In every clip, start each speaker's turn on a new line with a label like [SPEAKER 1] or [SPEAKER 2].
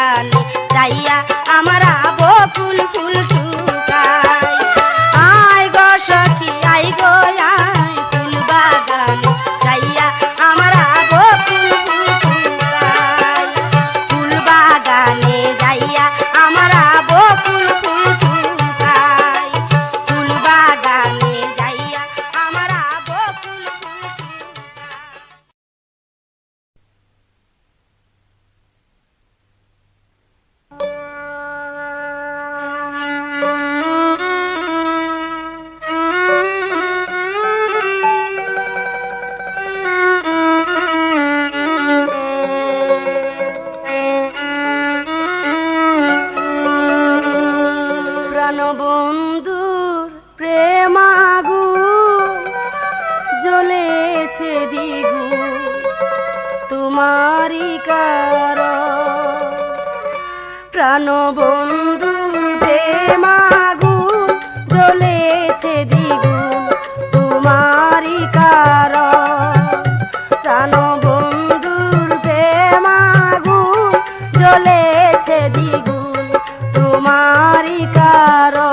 [SPEAKER 1] বাগানে যাইয়া আমরা বকুল ফুল টুকাই। আয় গো সখী আই গো আয় ফুল বাগানে যাইয়া আমরা বকুল ফুল টুকাই। ফুল বাগানে যাইয়া আমরা বকুল ফুল টুকাই। ফুল বাগানে যাইয়া আমরা বকুল ফুল প্রাণবন্ধুর প্রেমাগুন জ্বলেছে দ্বিগুণ তোমারই কারণ। প্রাণবন্ধুর প্রেমাগুন জ্বলেছে দ্বিগুণ তোমারই কারণ। প্রাণবন্ধুর প্রেমাগুন জ্বলেছে দ্বিগুণ তোমারই কারণ।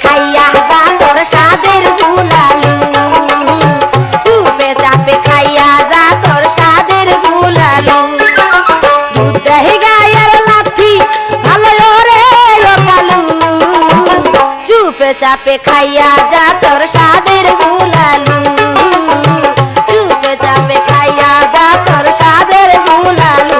[SPEAKER 1] খাইয়া যা তোর স্বাদের গুলালু, চুপে চাপে খাইয়া যা তোর স্বাদের গুলালু। দুধ দহি গায়ের লাথি ভালো রে কালু, চুপে চাপে খাইয়া যা তোর স্বাদের গুলালু, চুপে চাপে খাইয়া যা তোর স্বাদের গুলালু।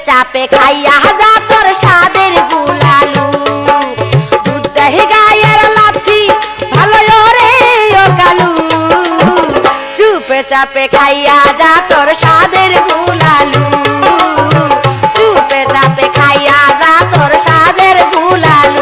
[SPEAKER 1] চাপে খাইয়া যা তোর স্বাদের গুলালু, দুধ দহি গায়ের লাথি ভালো রে কালু, চুপে চাপে খাইয়া যা তোর স্বাদের গুলালু, চুপে চাপে খাইয়া যা তোর স্বাদের গুলালু।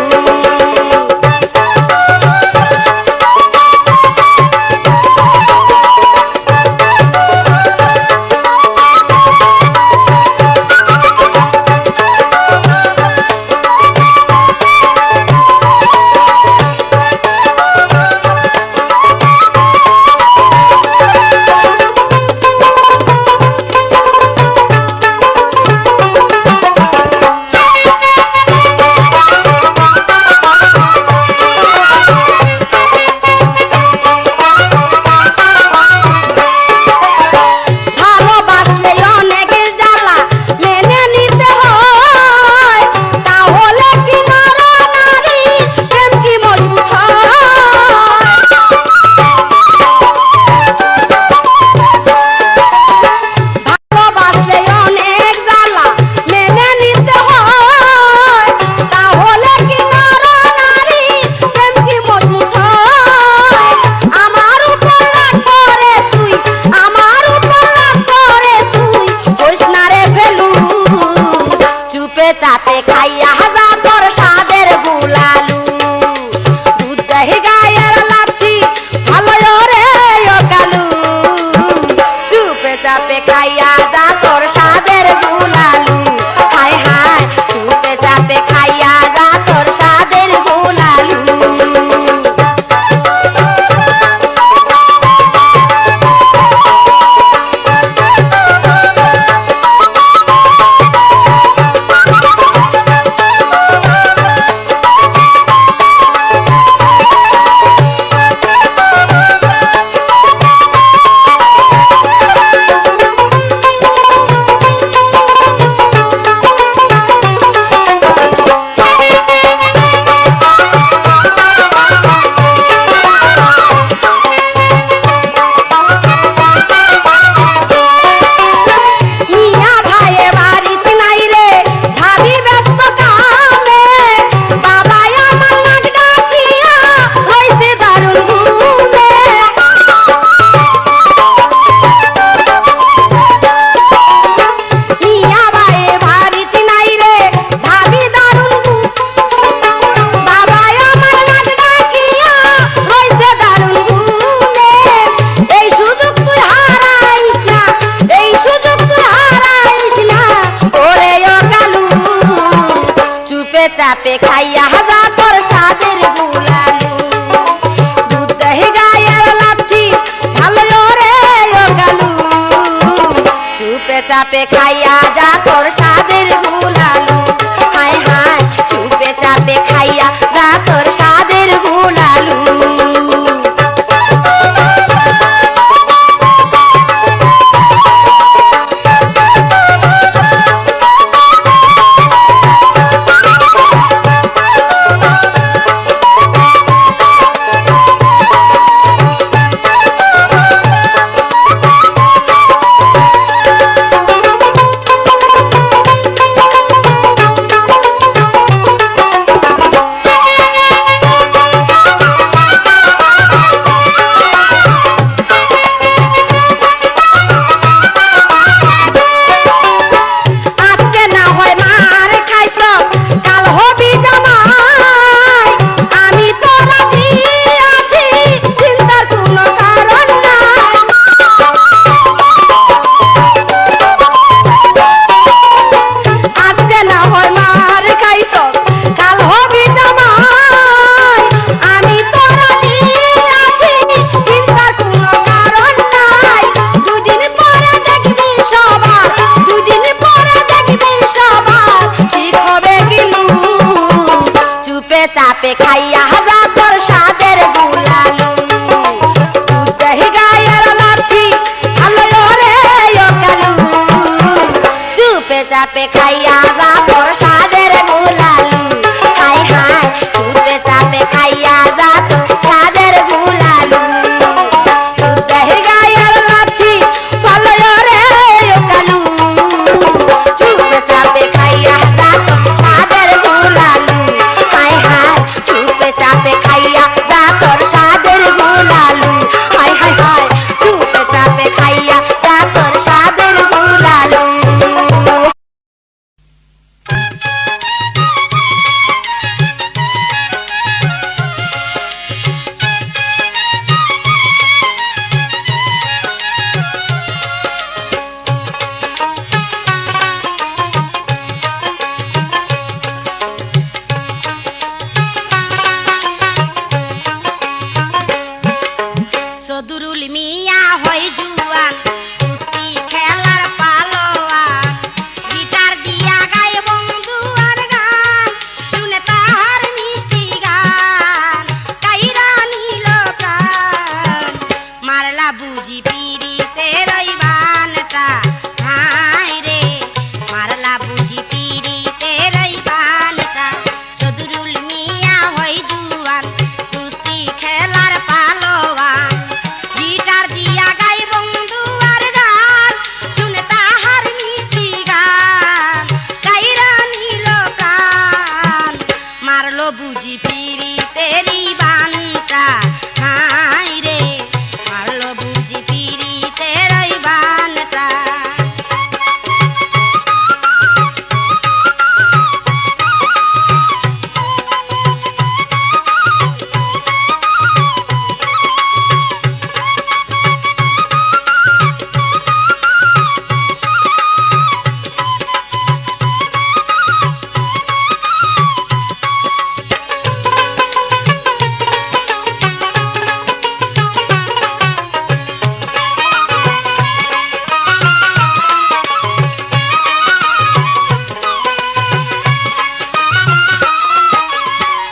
[SPEAKER 1] চাপে খাইয়া যা তোর স্বাদের গুলালু, দুধ দহি গায়ের লাথি ভালো রে কালু, চুপে চাপে খাইয়া যা তোর স্বাদের গুলালু। হায় হায় চুপে চাপে খাইয়া যা তোর স্বাদের গুলালু। চাপে খাইয়া যা তোর স্বাদের গুলালু, দুধ দহি গায়ের লাথি ভালো রে কালু, চুপে চাপে খাইয়া যা তোর স্বাদের গুলালু। হায় হায় চুপে চাপে খাইয়া যা তোর স্বাদের গুলালু। চাপে খাইয়া যা তোর স্বাদের গুলালু হাই হাই চুপে চাপে খাইয়া যা তোর স্বাদের গুলালু দুধের গায়ের লাথি ভালো রে ও কালু চুপে চাপে খাইয়া যা তোর স্বাদের গুলালু হাই হাই চুপে চাপে খাইয়া যা তোর স্বাদের গুলালু হাই হাই হাই চুপে চাপে খাইয়া যা তোর স্বাদের গুলালু সদুরুল মিয়া হয় জুয়ান কুস্তি খেলার পালোয়ান গিটার দিয়া গায় বন্ধু আর গান শুনে তাহার মিষ্টি গান কাইরা নিল প্রাণ মারলা বুঝি পিরিতে রইবানটা হাই রে মারলা বুঝি পিরিতে রইবানটা সদুরুল মিয়া হয় জুয়ান কুস্তি খেলার পালোয়ান গিটার দিয়া গাই বন্ধু আর গান শুনে তাহার মিষ্টি গান কাইরা নিল প্রাণ মারলো বুঝি পিরিতেরি বানটা হাই রে মারলো বুঝি পিরিতেরি বানটা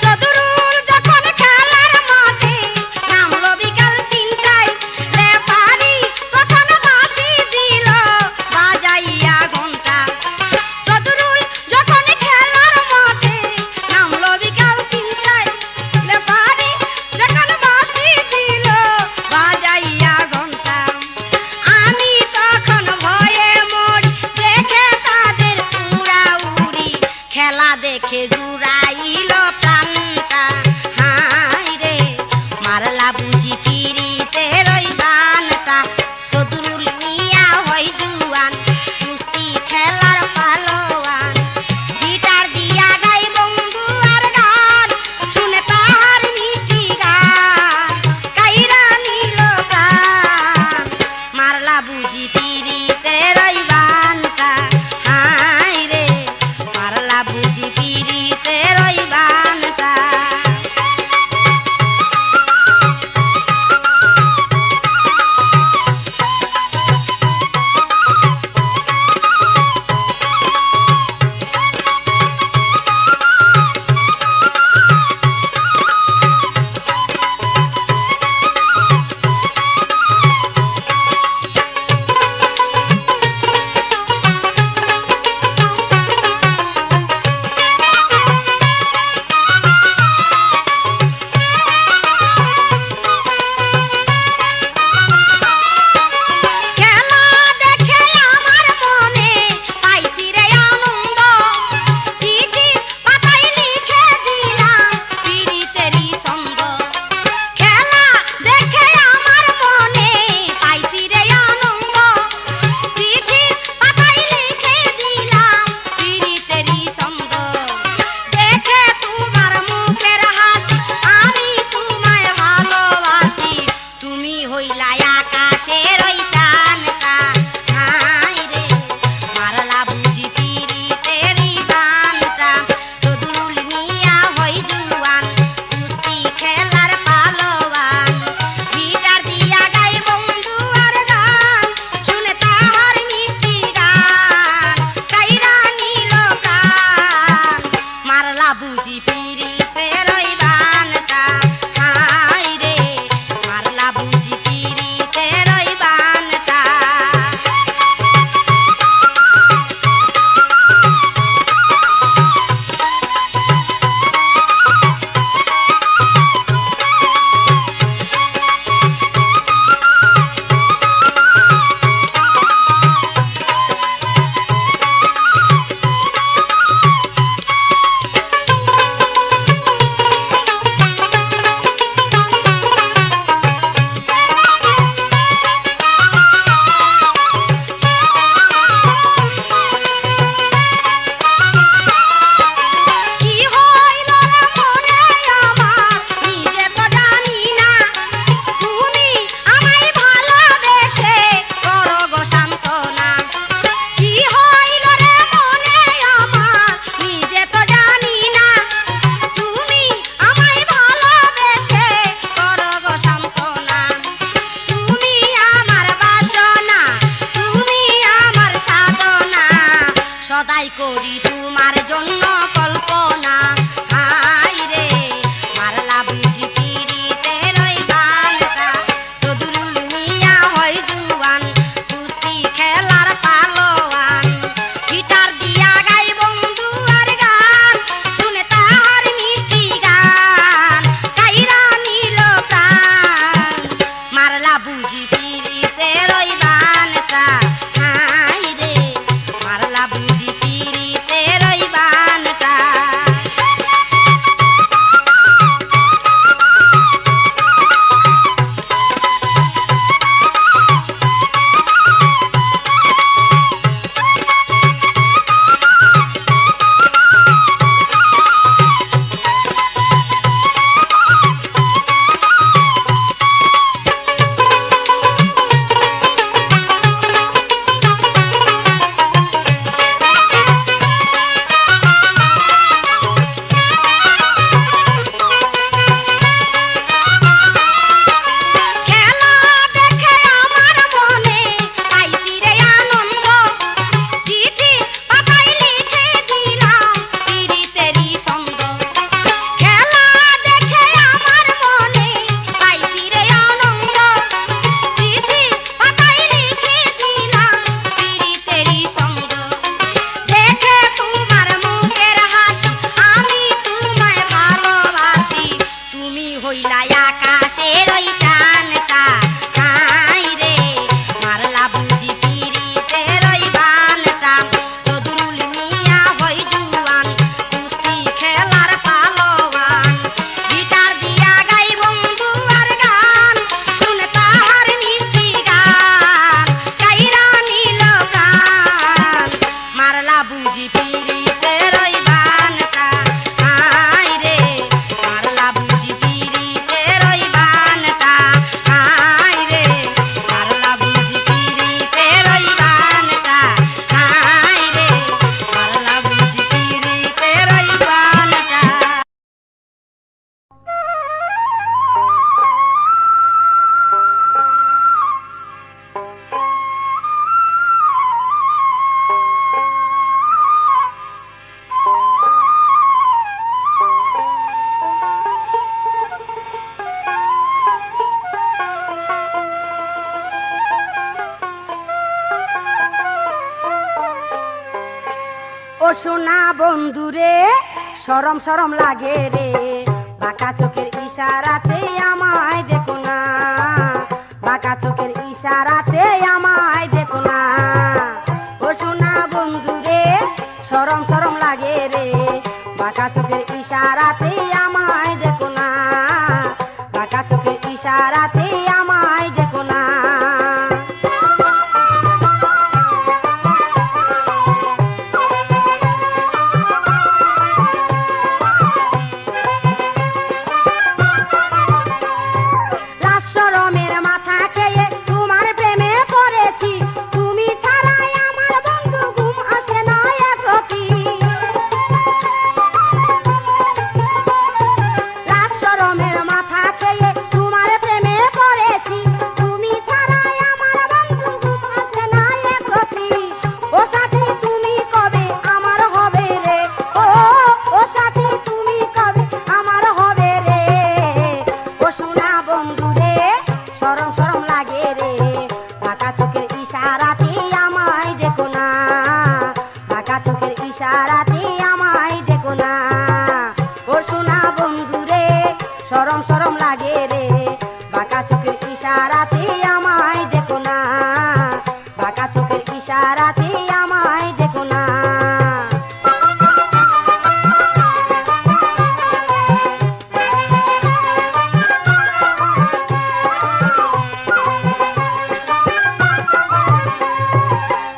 [SPEAKER 1] সদুরুল যখন খেলার মাঠে নামলো বিকাল 3টায় লেফারি তখন বাঁশি দিল বাজাইয়া ঘন্টা সদুরুল যখন খেলার মাঠে নামলো বিকাল 3টায় লেফারি যখন বাঁশি দিল বাজাইয়া ঘন্টা আমি তখন ভয়ে মরি দেখে তাদের উড়াউড়ি খেলা দেখে জুড়াইল প্রাণটা হাই রে মারলা বুঝি পিরিতে রইবানটা সদুরুল মিয়া হয় জুয়ান কুস্তি খেলার পালোয়ান গিটার দিয়া গাই বন্ধু আর গান শুনে তাহার মিষ্টি গান কাইরা নিল প্রাণ মারলা বুঝি পিরিতে রইবানটা হাই রে মারলা বুঝি পিরিতে রইবানটা করি তোমার জন্য কল্পনা হাই রে মারলা বুঝি পিরিতের ওই গানটা সদরুল মিয়া হয় জুয়ান কুস্তি খেলার পালোয়ান গিটার দিয়া গাই বন্ধু আর গান শুনে তার মিষ্টি গান কাইরা নিল প্রাণ মারলা বুঝি পিরিতের ওই গানটা হাই রে মারলা বুঝি পিরিতের ওই গানটা খেলা দেখে আমার মনে পাইছি রে আনন্দ চিঠি পাতায় লিখে দিলাম পিরিতেরই ছন্দ খেলা দেখে আমার মনে পাইছি রে আনন্দ চিঠি পাতায় লিখে দিলাম পিরিতেরই ছন্দ দেখে তোমার মুখের হাসি আমি তোমায় ভালোবাসি তুমি হইলা আকাশের ওই চানটা হাই রে মারলা বুঝি পিরিতের ওই গানটা সদরুল মিয়া হয় জুয়ান কুস্তি খেলার পালোয়ান গিটার দিয়া গাই বন্ধু আর গান শুনে তাহার মিষ্টি গান কাইরা নিল প্রাণ মারলা বুঝি পিরিতের ওই গানটা হাই রে মারলা বুঝি পিরিতের ওই গানটা হাই রে মারলা বুঝি পিরিতের ওই গানটা হাই রে মারলা বুঝি পিরিতের ওই গানটা ও সোনা বন্ধুরে শরম শরম লাগে রে বাঁকা চোখের ইশারাতে আমায় দেখো না বাঁকা চোখের ইশারাতে আমায় দেখো না ও সোনা বন্ধুরে শরম শরম লাগে রে বাঁকা চোখের ইশারাতে আমায় দেখো না বাঁকা চোখের ইশারাতে আমায় দেখো না লাজ শরমের মাথা খেয়ে তোমার প্রেমে পড়েছি তুমি ছাড়াই আমার বন্ধু ঘুম আসে না এক রতি লাজ শরমের মাথা খেয়ে তোমার প্রেমে পড়েছি তুমি ছাড়াই আমার বন্ধু ঘুম আসে না এক রতি ও সাথী তুমি কবে আমার হবে রে ও সাথী তুমি কবে আমার হবে রে ও সোনা বন্ধু রে শরম শরম লাগে রে বাঁকা চোখের ইশারাতে আমায় দেখো না বাঁকা চোখের ইশারাতে আমায় দেখো না ও সোনা বন্ধু রে শরম শরম লাগে রে বাঁকা চোখের ইশারাতে আমায় দেখো না বাঁকা চোখের ইশারাতে আমায় দেখো না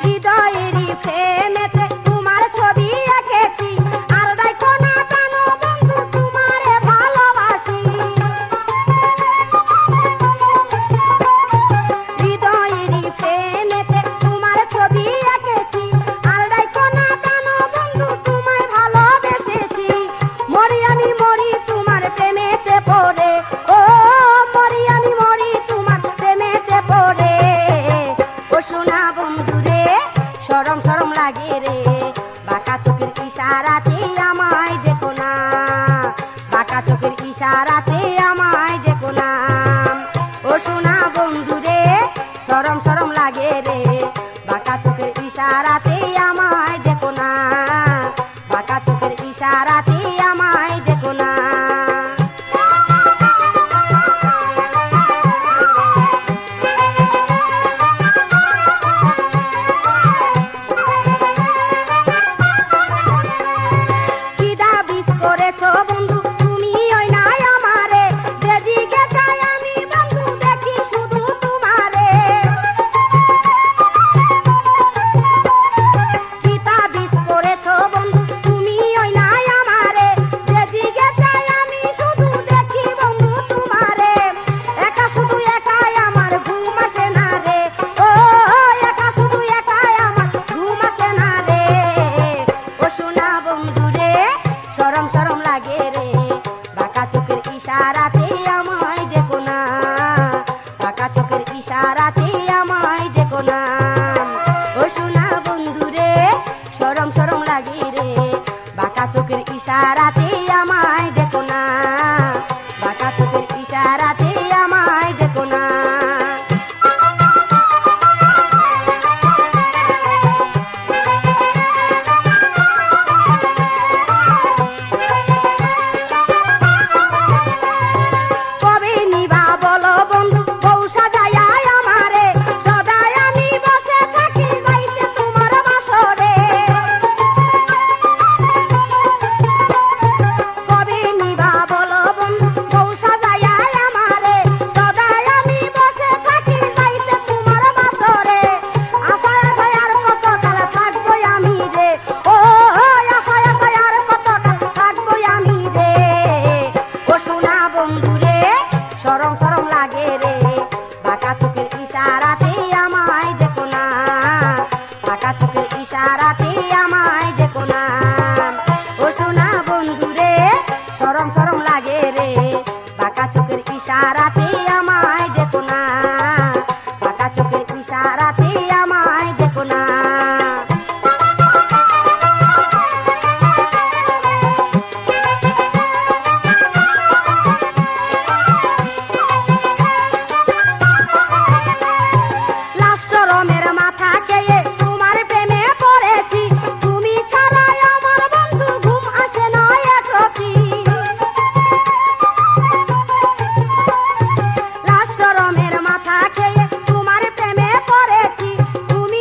[SPEAKER 1] হৃদয়েরই প্রেমেতে তোমার ছবি এঁকেছি আর দেখো না কেন বন্ধু তোমারে ভালোবাসি হৃদয়েরই প্রেমেতে তোমার ছবি এঁকেছি আর দেখো না কেন বন্ধু তোমায় ভালোবেসেছি মরি আমি মরি তোমার প্রেমেতে পড়ে ও মরি আমি মরি তোমার প্রেমেতে পড়ে ও সোনা বন্ধু রে সরম সরম লাগে রে বাঁকা চোখের ইশারাতে আমায় দেখো না বাঁকা চোখের ইশারাতে আমায় দেখো না ও সোনা বন্ধু রে সরম সরম লাগে রে বাঁকা চোখের ইশারাতে আমায় দেখো না বাঁকা চোখের ইশারাতে আমায় দেখো না বন্ধু তুমি ওই নাই আমারে যেদিকে চাই আমি বন্ধু দেখি শুধু তোমারে পিতা বিষ করেছো বন্ধু তুমি ওই নাই আমারে যেদিকে চাই আমি শুধু দেখি বন্ধু তোমারে একা শুধু একাই আমার ঘুম আসে না রে ও একা শুধু একাই আমার ঘুম আসে না রে ও সোনা বন্ধু রে সরম সরম লাগে রে বাঁকা চোখের ইশারাতে আমায় দেখো না বাঁকা চোখের ইশারাতে আমায় দেখো না ও সোনা বন্ধু রে সরম সরম লাগে রে বাঁকা চোখের ইশারাতে আমায় দেখো না বাঁকা চোখের ইশারাতে আমায় দেখো না সরম সরম লাগে রে বাঁকা চোখের ইশারাতে আমায় দেখো না বাঁকা চোখের ইশারাতে আমায় দেখো না ও সোনা বন্ধু রে সরম সরম লাগে রে বাঁকা চোখের ইশারাতে আমায় দেখো না বাঁকা চোখের ইশারাতে আমায় দেখো না তুমি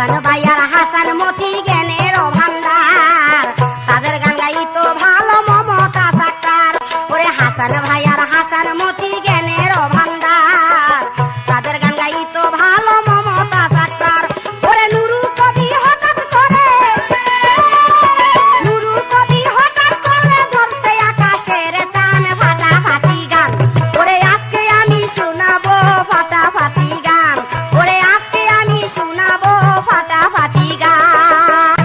[SPEAKER 1] হাসান ভাইয়ার হাসান মতি জ্ঞানের ভান্ডার তাদের গান গাইতো ভালো মমতা সাক্তার ওরে হাসান ভাইয়ার হাসান মতি জ্ঞানের ভান্ডার তাদের গান গাইতো ভালো মমতা সাক্তার ওরে নুরু কবি হঠাৎ করে ধরতে আকাশের চান ফাটাফাটি গান ওরে আজকে আমি শোনাবো ফাটাফাটি গান ওরে আজকে আমি শোনাবো ফাটাফাটি গান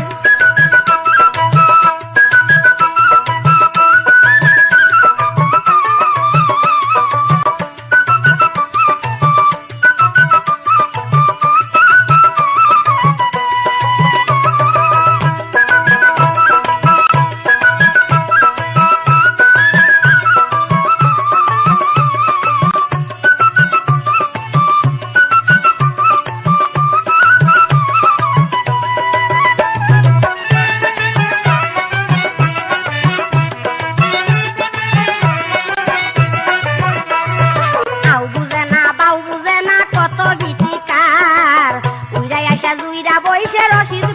[SPEAKER 1] আউ বুঝে না বাউ বুঝে না কত গীতিকার উইরা আইসা জুইরা বইসে রশিদ